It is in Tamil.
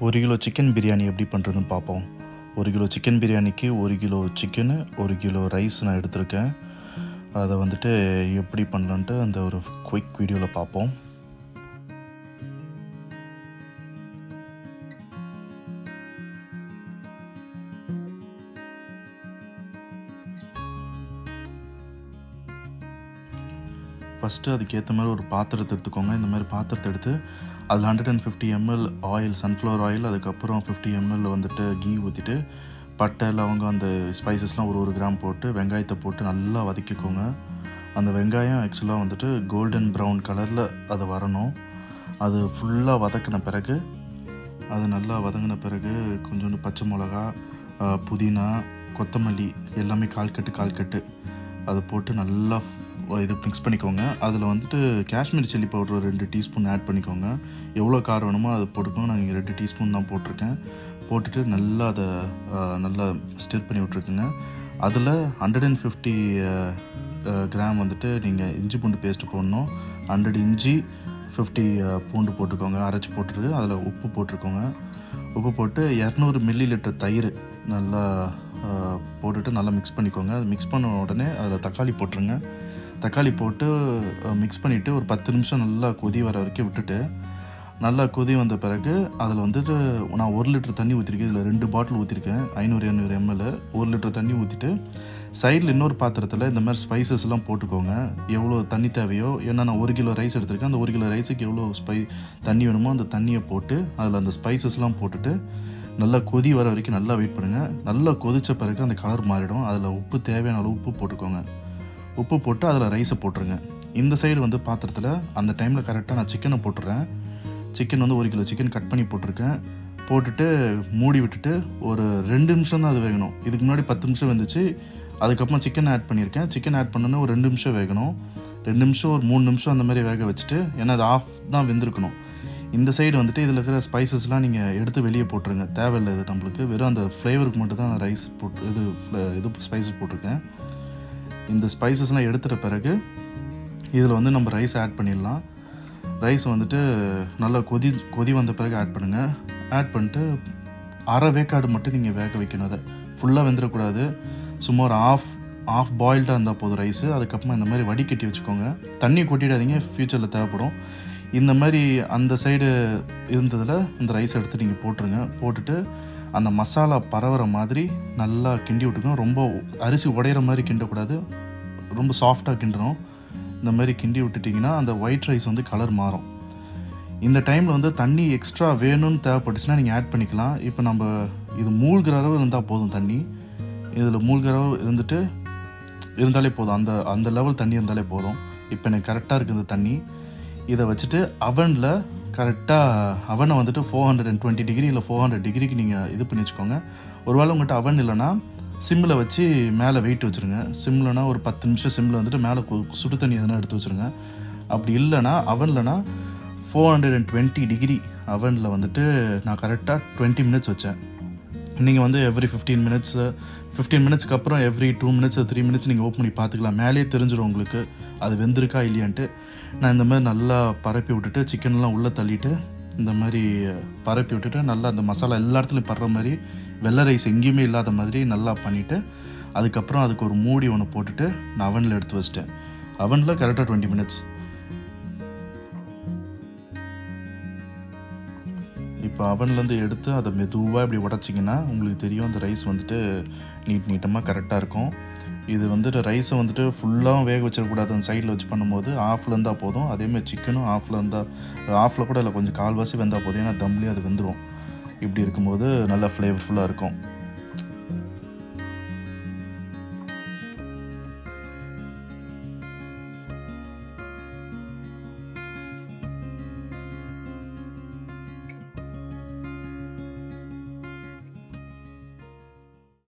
ஒரு கிலோ சிக்கன் பிரியாணி எப்படி பண்ணுறதுன்னு பார்ப்போம். ஒரு கிலோ சிக்கன் பிரியாணிக்கு 1 கிலோ சிக்கனு, 1 கிலோ ரைஸ் நான் எடுத்திருக்கேன். அதை வந்துட்டு எப்படி பண்ணலான்ட்டு அந்த ஒரு குயிக் வீடியோவில் பார்ப்போம். ஃபஸ்ட்டு அதுக்கேற்ற மாதிரி ஒரு பாத்திரத்தை எடுத்துக்கோங்க. இந்த மாதிரி பாத்திரத்தை எடுத்து அதில் 150 ml ஆயில், சன்ஃப்ளவர் ஆயில், அதுக்கப்புறம் 50 ml வந்துட்டு கீ ஊற்றிட்டு பட்டை, லவங்கம், அந்த ஸ்பைசஸ்லாம் ஒரு கிராம் போட்டு வெங்காயத்தை போட்டு நல்லா வதக்கிக்கோங்க. அந்த வெங்காயம் ஆக்சுவலாக வந்துட்டு கோல்டன் ப்ரௌன் கலரில் அது வரணும். அது ஃபுல்லாக வதக்கின பிறகு வதங்கின பிறகு கொஞ்சோண்டு பச்சை மிளகா, புதினா, கொத்தமல்லி எல்லாமே கால் கட்டு அதை போட்டு நல்லா இது மிக்ஸ் பண்ணிக்கோங்க. அதில் வந்துட்டு காஷ்மீர் சில்லி பவுடர் ஒரு 2 டீஸ்பூன் ஆட் பண்ணிக்கோங்க. எவ்வளோ காரம் வேணுமோ அதை போட்டுக்கோங்க. நான் இங்கே 2 டீஸ்பூன் தான் போட்டிருக்கேன். போட்டுட்டு நல்லா அதை நல்லா ஸ்டிர் பண்ணி விட்ருக்குங்க. அதில் 150 கிராம் வந்துட்டு நீங்கள் இஞ்சி பூண்டு பேஸ்ட்டு போடணும். 100 இஞ்சி, 50 பூண்டு போட்டுக்கோங்க, அரைச்சி போட்டுருக்கு. அதில் உப்பு போட்டிருக்கோங்க. உப்பு போட்டு 200 மில்லிலிட்டர் தயிர் நல்லா போட்டுட்டு நல்லா மிக்ஸ் பண்ணிக்கோங்க. அது மிக்ஸ் பண்ண உடனே அதில் தக்காளி போட்டுருங்க. தக்காளி போட்டு மிக்ஸ் பண்ணிவிட்டு ஒரு 10 நிமிஷம் நல்லா கொதி வர வரைக்கும் விட்டுட்டு, நல்லா கொதி வந்த பிறகு அதில் வந்துட்டு நான் 1 லிட்டர் தண்ணி ஊற்றிருக்கேன். இதில் 2 பாட்டில் ஊற்றிருக்கேன், 500 ml 1 லிட்டர் தண்ணி ஊற்றிட்டு சைடில் இன்னொரு பாத்திரத்தில் இந்த மாதிரி ஸ்பைசஸ்லாம் போட்டுக்கோங்க. எவ்வளோ தண்ணி தேவையோ, ஏன்னா நான் 1 கிலோ ரைஸ் எடுத்திருக்கேன். அந்த 1 கிலோ ரைஸுக்கு எவ்வளோ தண்ணி வேணுமோ அந்த தண்ணியை போட்டு அதில் அந்த ஸ்பைசஸ்லாம் போட்டுட்டு நல்லா கொதி வர வரைக்கும் நல்லா வெயிட் பண்ணுங்கள். நல்லா கொதித்த பிறகு அந்த கலர் மாறிடும். அதில் உப்பு தேவையான அளவு உப்பு போட்டுக்கோங்க. உப்பு போட்டு அதில் ரைஸை போட்டுருங்க. இந்த சைடு வந்து பாத்திரத்தில் அந்த டைமில் கரெக்டாக நான் சிக்கனை போட்டுடுறேன். சிக்கன் வந்து 1 கிலோ சிக்கன் கட் பண்ணி போட்டிருக்கேன். போட்டுட்டு மூடி விட்டுட்டு ஒரு 2 நிமிஷம் தான் அது வேகணும். இதுக்கு முன்னாடி 10 நிமிஷம் வந்துச்சு. அதுக்கப்புறம் சிக்கன் ஆட் பண்ணியிருக்கேன். சிக்கன் ஆட் பண்ணோன்னா ஒரு 2 நிமிஷம் வேகணும். 2 நிமிஷம் ஒரு 3 நிமிஷம் அந்த மாதிரி வேக வச்சுட்டு, ஏன்னா அது ஆஃப் தான் வெந்திருக்கணும். இந்த சைடு வந்துட்டு இதில் இருக்கிற ஸ்பைசஸ்லாம் நீங்கள் எடுத்து வெளியே போட்டுருங்க. தேவையில்லை, இது நம்மளுக்கு வெறும் அந்த ஃப்ளேவருக்கு மட்டும் தான் ரைஸ் போட்டு இது ஸ்பைசஸ் போட்டிருக்கேன். இந்த ஸ்பைசஸ்லாம் எடுத்துகிட்ட பிறகு இதில் வந்து நம்ம ரைஸ் ஆட் பண்ணிடலாம். ரைஸ் வந்துட்டு நல்லா கொதி வந்த பிறகு ஆட் பண்ணுங்கள். ஆட் பண்ணிட்டு அரை வேக்காடு மட்டும் நீங்கள் வேக வைக்கணும். அதை ஃபுல்லாக வெந்துடக்கூடாது. சும்மா ஒரு ஆஃப் பாயில்டாக இருந்தால் போதும் ரைஸு. அதுக்கப்புறமா இந்த மாதிரி வடிகட்டி வச்சுக்கோங்க. தண்ணி கொட்டிடாதீங்க, ஃப்யூச்சரில் தேவைப்படும். இந்த மாதிரி அந்த சைடு இருந்ததில் இந்த ரைஸ் எடுத்து நீங்கள் போட்டுருங்க. போட்டுட்டு அந்த மசாலா பரவுற மாதிரி நல்லா கிண்டி விட்டுக்கணும். ரொம்ப அரிசி உடையிற மாதிரி கிண்டக்கூடாது, ரொம்ப சாஃப்டாக கிண்டணும். இந்த மாதிரி கிண்டி விட்டுட்டிங்கன்னா அந்த ஒயிட் ரைஸ் வந்து கலர் மாறும். இந்த டைமில் வந்து தண்ணி எக்ஸ்ட்ரா வேணும்னு தேவைப்பட்டுச்சுன்னா நீங்கள் ஆட் பண்ணிக்கலாம். இப்போ நம்ம இது மூழ்கிற அளவு இருந்தால் போதும். தண்ணி இதில் மூழ்கிற அளவு இருந்தாலே போதும். அந்த லெவல் தண்ணி இருந்தாலே போதும். இப்போ எனக்கு கரெக்டாக இருக்குது இந்த தண்ணி. இதை வச்சுட்டு அவனை வந்துட்டு 420 டிகிரி இல்லை 400 டிகிரிக்கு நீங்கள் இது பண்ணி வச்சுக்கோங்க. ஒருவேளை உங்கள்கிட்ட அவன் இல்லைன்னா சிம்மில் வச்சு மேலே வெயிட் வச்சுருங்க. சிம்லனா ஒரு 10 நிமிஷம் சிம்மில் வந்துட்டு மேலே சுடு தண்ணி எதனா எடுத்து வச்சுருங்க. அப்படி இல்லைனா அவன்லனா 420 டிகிரி அவனில் வந்துட்டு நான் கரெக்டாக 20 மினிட்ஸ் வச்சேன். நீங்கள் வந்து எவ்ரி 15 மினிட்ஸ்க்கு அப்புறம் எவ்ரி 2 மினிட்ஸ் 3 மினிட்ஸ் நீங்கள் ஓப்பன் பண்ணி பார்த்துக்கலாம். மேலே தெரிஞ்சிடும் உங்களுக்கு அது வெந்திருக்கா இல்லையான்ட்டு. நான் இந்த மாதிரி நல்லா பரப்பி விட்டுட்டு சிக்கன்லாம் உள்ளே தள்ளிட்டு இந்த மாதிரி பரப்பி விட்டுட்டு நல்லா அந்த மசாலா எல்லா இடத்துலையும் படுற மாதிரி, வெள்ளை ரைஸ் எங்கேயுமே இல்லாத மாதிரி நல்லா பண்ணிவிட்டு அதுக்கப்புறம் அதுக்கு ஒரு மூடி ஒன்று போட்டுட்டு நான் அவனில் எடுத்து வச்சிட்டேன். அவனில் கரெக்டாக 20 மினிட்ஸ். இப்போ அவன்லேருந்து எடுத்து அதை மெதுவாக இப்படி உடச்சிங்கன்னா உங்களுக்கு தெரியும் அந்த ரைஸ் வந்துட்டு நீட்டமாக கரெக்டாக இருக்கும். இது வந்துட்டு ரைஸை வந்துட்டு ஃபுல்லாக வேக வச்சிடக்கூடாது. அந்த சைடில் வச்சு பண்ணும்போது ஆஃபில் இருந்தால் போதும். அதேமாதிரி சிக்கனும் ஆஃபில் கூட இல்லை, கொஞ்சம் கால்வாசி வெந்தால் போதும். ஏன்னா தம்லேயே அது வெந்துடும். இப்படி இருக்கும்போது நல்லா ஃப்ளேவர்ஃபுல்லாக இருக்கும்.